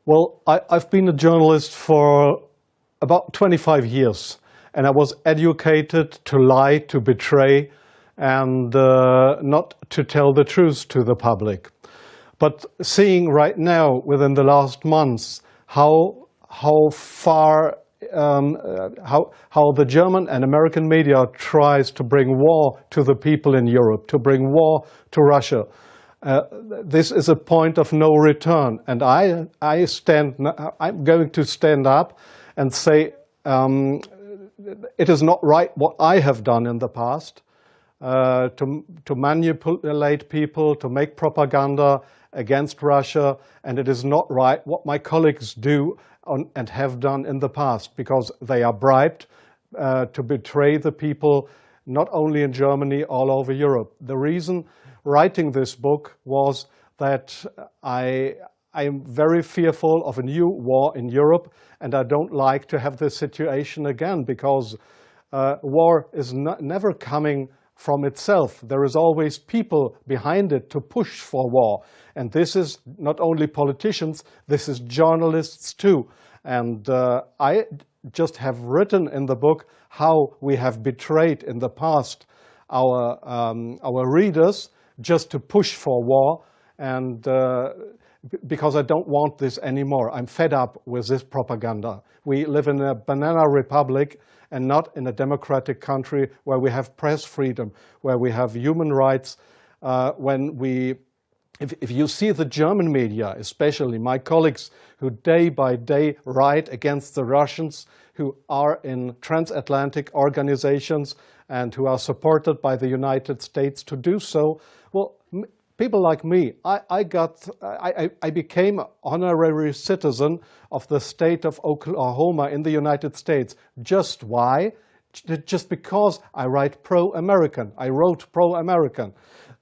Well, I've been a journalist for about 25 years, and I was educated to lie, to betray, and not to tell the truth to the public. But seeing right now, within the last months, how far how the German and American media tries to bring war to the people in Europe, to bring war to Russia. This is a point of no return, and I'm going to stand up and say it is not right what I have done in the past, to manipulate people, to make propaganda against Russia, and it is not right what my colleagues do and have done in the past, because they are bribed to betray the people, not only in Germany, all over Europe. The reason writing this book was that I am very fearful of a new war in Europe, and I don't like to have this situation again, because war is never coming from itself. There is always people behind it to push for war. And this is not only politicians, this is journalists too. And I just have written in the book how we have betrayed in the past our readers just to push for war, and because I don't want this anymore. I'm fed up with this propaganda. We live in a banana republic and not in a democratic country where we have press freedom, where we have human rights. If you see the German media, especially my colleagues who day by day write against the Russians, who are in transatlantic organizations and who are supported by the United States to do so, well, people like me, I became an honorary citizen of the state of Oklahoma in the United States. Just why? Just because I write pro-American. I wrote pro-American.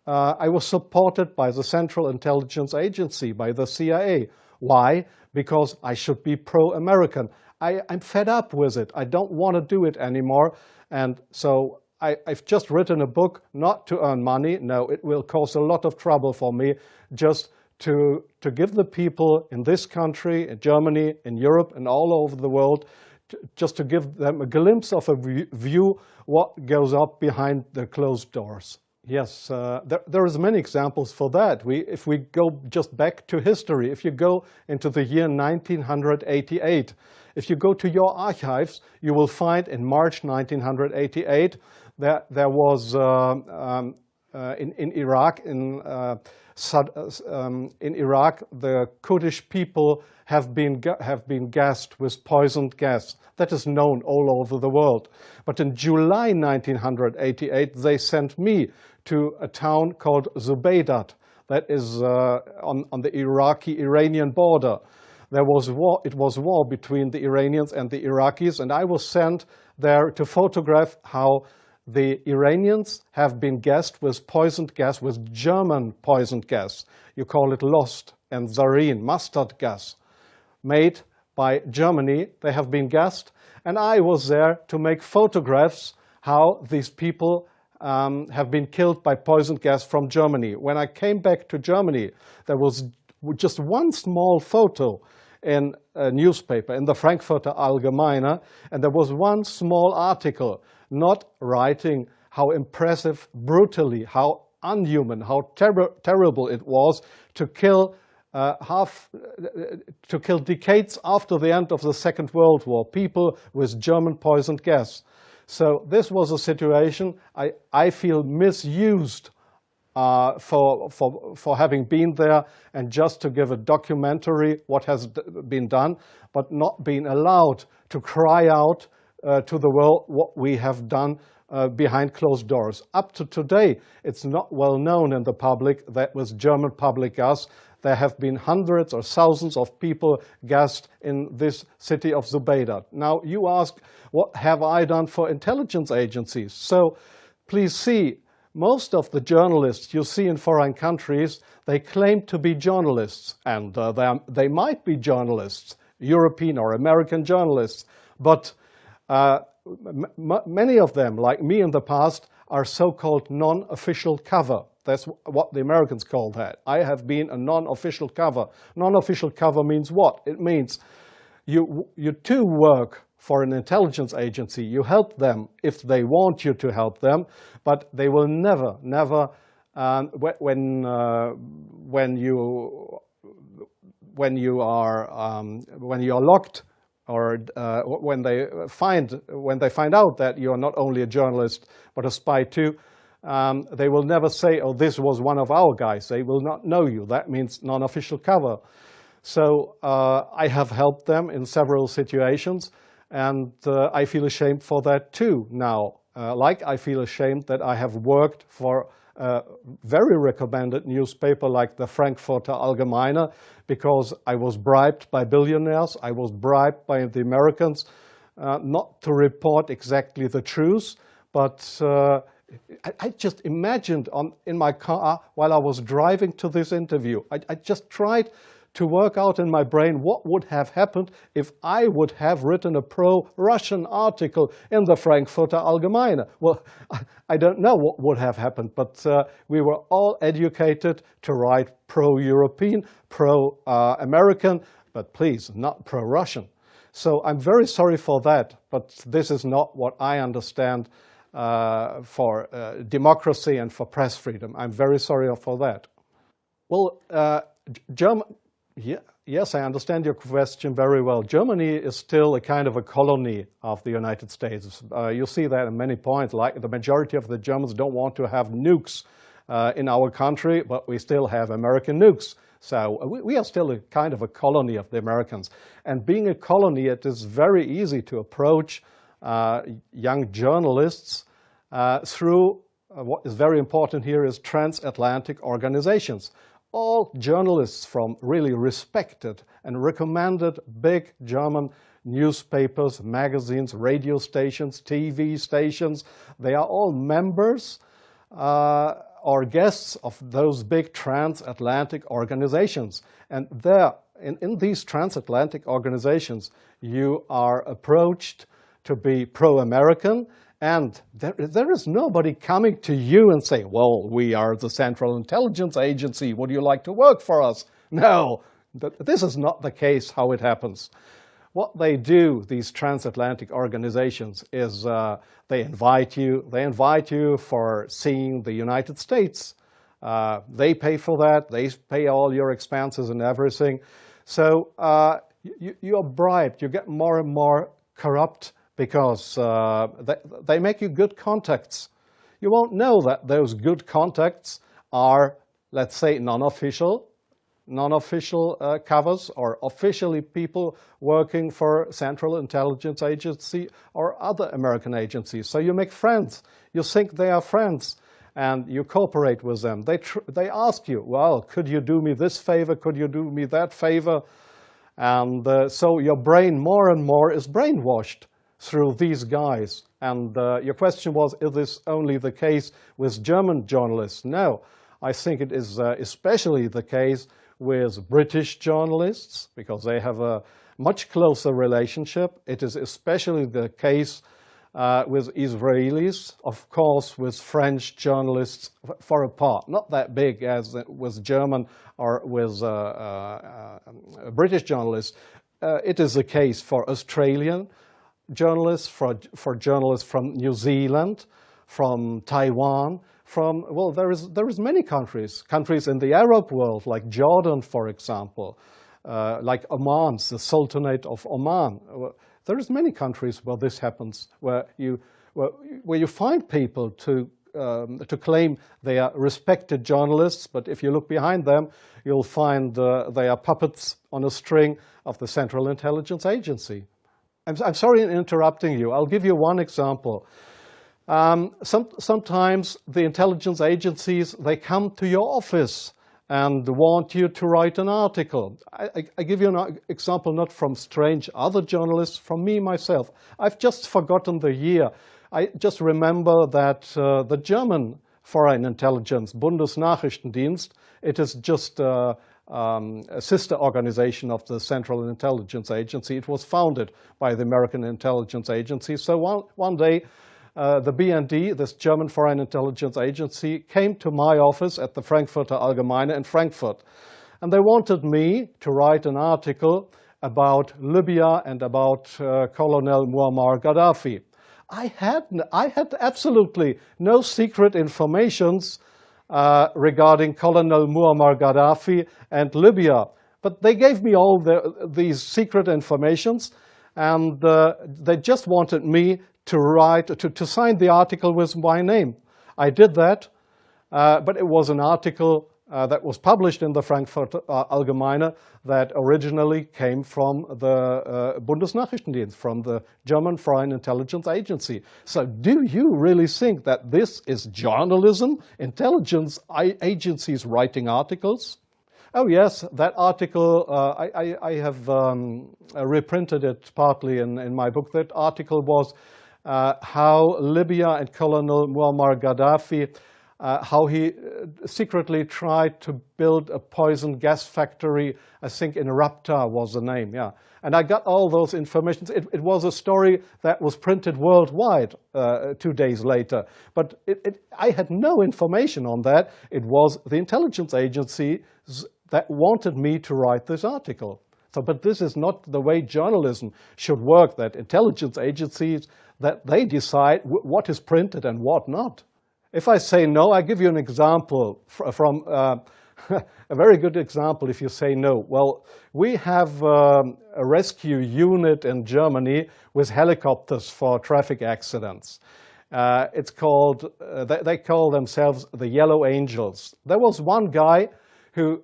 I was supported by the Central Intelligence Agency, by the CIA. Why? Because I should be pro-American. I'm fed up with it. I don't want to do it anymore. And so I've just written a book not to earn money. No, it will cause a lot of trouble for me, just to give the people in this country, in Germany, in Europe, and all over the world, just to give them a glimpse of a view what goes up behind the closed doors. Yes, there is many examples for that. If we go just back to history, if you go into the year 1988, if you go to your archives, you will find in March 1988 that there was in Iraq, the Kurdish people have been gassed with poisoned gas. That is known all over the world. But in July 1988, they sent me to a town called Zubeidat, that is on the Iraqi-Iranian border. There was war. It was war between the Iranians and the Iraqis, and I was sent there to photograph how the Iranians have been gassed with poisoned gas, with German poisoned gas. You call it Lost and Zarin, mustard gas, made by Germany. They have been gassed, and I was there to make photographs how these people have been killed by poisoned gas from Germany. When I came back to Germany, there was just one small photo in a newspaper, in the Frankfurter Allgemeine, and there was one small article not writing how impressive, brutally, how unhuman, how terrible it was to kill decades after the end of the Second World War, people with German poisoned gas. So this was a situation I feel misused for having been there, and just to give a documentary what has been done, but not being allowed to cry out to the world what we have done behind closed doors. Up to today, it's not well known in the public that with German public gas, there have been hundreds or thousands of people gassed in this city of Zubeidat. Now, you ask, what have I done for intelligence agencies? So, please see, most of the journalists you see in foreign countries, they claim to be journalists, and they might be journalists, European or American journalists, but many of them, like me in the past, are so-called non-official cover. That's what the Americans call that. I have been a non-official cover. Non-official cover means what? It means you too work for an intelligence agency. You help them if they want you to help them, but they will never, when you are locked, or when they find out that you are not only a journalist but a spy too, they will never say, "Oh, this was one of our guys." They will not know you. That means non-official cover. So I have helped them in several situations, and I feel ashamed for that too now. Like I feel ashamed that I have worked for a very recommended newspaper like the Frankfurter Allgemeine, because I was bribed by billionaires, I was bribed by the Americans not to report exactly the truth, but I just imagined in my car while I was driving to this interview, I just tried to work out in my brain what would have happened if I would have written a pro-Russian article in the Frankfurter Allgemeine. Well, I don't know what would have happened, but we were all educated to write pro-European, pro-American, but please, not pro-Russian. So I'm very sorry for that, but this is not what I understand for democracy and for press freedom. I'm very sorry for that. Well, yes, I understand your question very well. Germany is still a kind of a colony of the United States. You see that in many points, like the majority of the Germans don't want to have nukes in our country, but we still have American nukes. So we are still a kind of a colony of the Americans. And being a colony, it is very easy to approach young journalists through what is very important here is transatlantic organizations. All journalists from really respected and recommended big German newspapers, magazines, radio stations, TV stations, they are all members or guests of those big transatlantic organizations. And there, in these transatlantic organizations, you are approached to be pro-American, and there is nobody coming to you and saying, well, we are the Central Intelligence Agency, would you like to work for us? No, this is not the case how it happens. What they do, these transatlantic organizations, is they invite you for seeing the United States. They pay for that, they pay all your expenses and everything. So you are bribed, you get more and more corrupt, because they make you good contacts. You won't know that those good contacts are, let's say, non-official covers, or officially people working for Central Intelligence Agency or other American agencies. So you make friends. You think they are friends, and you cooperate with them. They ask you, well, could you do me this favor? Could you do me that favor? And so your brain more and more is brainwashed through these guys. And your question was, is this only the case with German journalists? No, I think it is especially the case with British journalists, because they have a much closer relationship. It is especially the case with Israelis, of course with French journalists for a part, not that big as with German or with British journalists. It is the case for Australian journalists, for journalists from New Zealand, from Taiwan, well, there is many countries in the Arab world, like Jordan, for example, like Oman, the Sultanate of Oman. There is many countries where this happens, where you find people to claim they are respected journalists, but if you look behind them, you'll find they are puppets on a string of the Central Intelligence Agency. I'm sorry in interrupting you. I'll give you one example. Sometimes the intelligence agencies, they come to your office and want you to write an article. I give you an example not from strange other journalists, from me myself. I've just forgotten the year. I just remember that the German Foreign Intelligence, Bundesnachrichtendienst, it is just a sister organization of the Central Intelligence Agency. It was founded by the American Intelligence Agency. So one day the BND, this German Foreign Intelligence Agency, came to my office at the Frankfurter Allgemeine in Frankfurt. And they wanted me to write an article about Libya and about Colonel Muammar Gaddafi. I had absolutely no secret informations regarding Colonel Muammar Gaddafi and Libya. But they gave me all these secret informations, and they just wanted me to write, to sign the article with my name. I did that, but it was an article that was published in the Frankfurter Allgemeine that originally came from the Bundesnachrichtendienst, from the German Foreign Intelligence Agency. So do you really think that this is journalism, intelligence agencies writing articles? Oh yes, that article, I have reprinted it partly in my book. That article was how Libya and Colonel Muammar Gaddafi, how he secretly tried to build a poison gas factory. I think in Rabta was the name, yeah. And I got all those information. It was a story that was printed worldwide 2 days later. But I had no information on that. It was the intelligence agencies that wanted me to write this article. So, but this is not the way journalism should work, that intelligence agencies, that they decide what is printed and what not. If I say no, I give you an example from a very good example if you say no. Well, we have a rescue unit in Germany with helicopters for traffic accidents. It's called, they call themselves the Yellow Angels. There was one guy who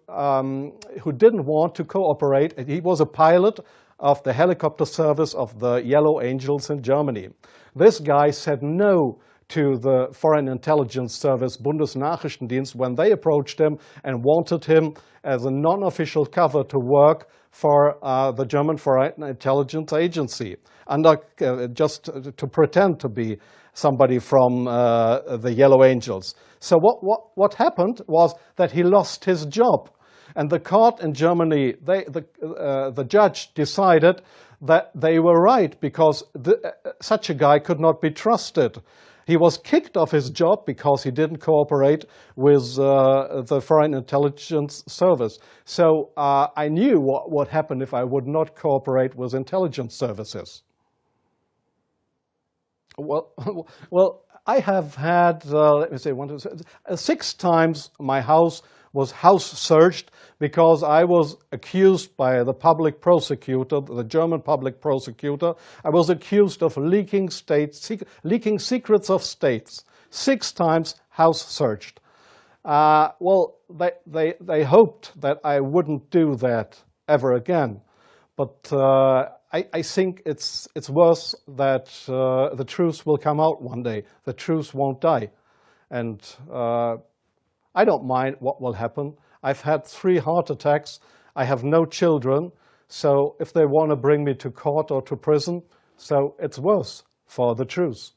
didn't want to cooperate. He was a pilot of the helicopter service of the Yellow Angels in Germany. This guy said no to the Foreign Intelligence Service, Bundesnachrichtendienst, when they approached him and wanted him as a non-official cover to work for the German Foreign Intelligence Agency, under, just to pretend to be somebody from the Yellow Angels. So what happened was that he lost his job. And the court in Germany, the judge decided that they were right, because such a guy could not be trusted. He was kicked off his job because he didn't cooperate with the Foreign Intelligence Service. So I knew what would happen if I would not cooperate with intelligence services. Well, I have had, let me say, 6 times my house was house searched because I was accused by the public prosecutor, the German public prosecutor. I was accused of leaking secrets of states. 6 times house searched. Well, they hoped that I wouldn't do that ever again. But I think it's worse that the truth will come out one day. The truth won't die. And I don't mind what will happen. I've had 3 heart attacks. I have no children. So if they want to bring me to court or to prison, so it's worse for the truth.